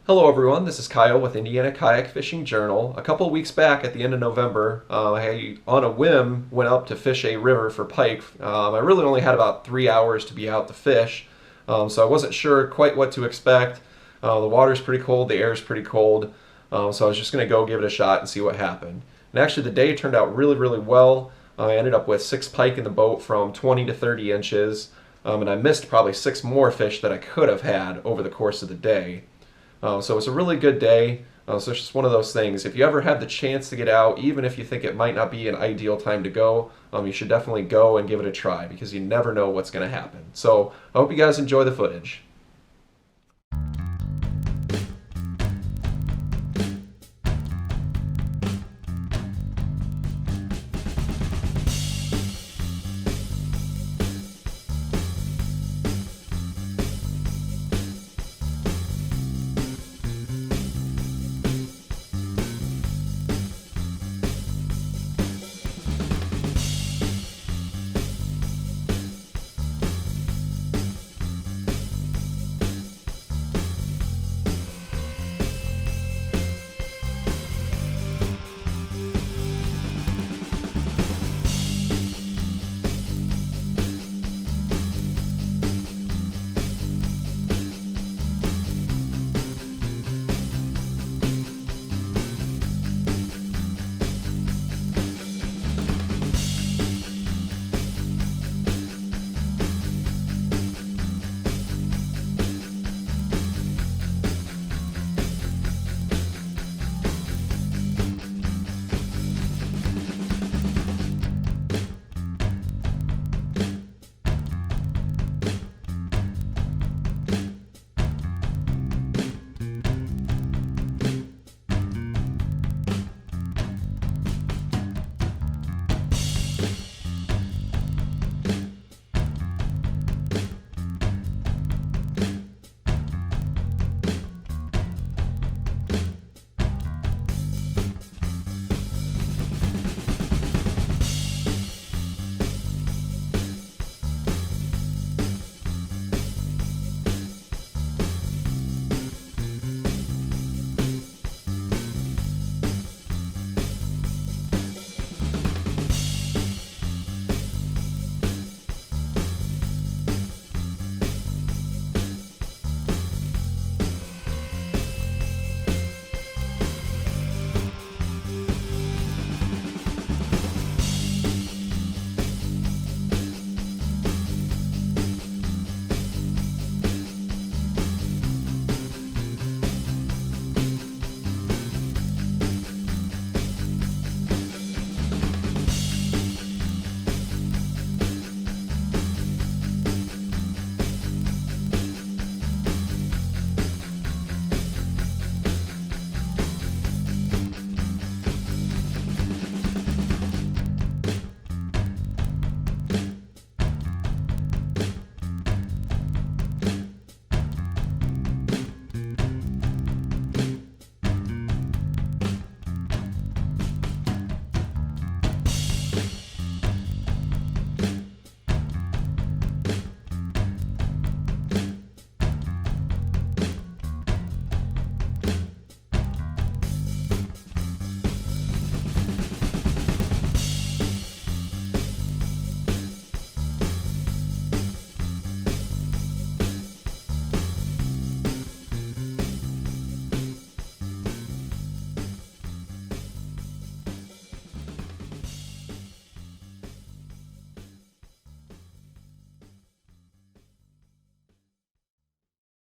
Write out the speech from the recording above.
Hello everyone, this is Kyle with Indiana Kayak Fishing Journal. A couple weeks back at the end of November, I, on a whim, went up to fish a river for pike. I really only had about 3 hours to be out to fish, so I wasn't sure quite what to expect. The water's pretty cold, the air's pretty cold, so I was just going to go give it a shot and see what happened. And actually the day turned out really, really well. I ended up with 6 pike in the boat from 20 to 30 inches, and I missed probably 6 more fish that I could have had over the course of the day. So it was a really good day. So it's just one of those things. If you ever have the chance to get out, even if you think it might not be an ideal time to go, you should definitely go and give it a try because you never know what's going to happen. So I hope you guys enjoy the footage.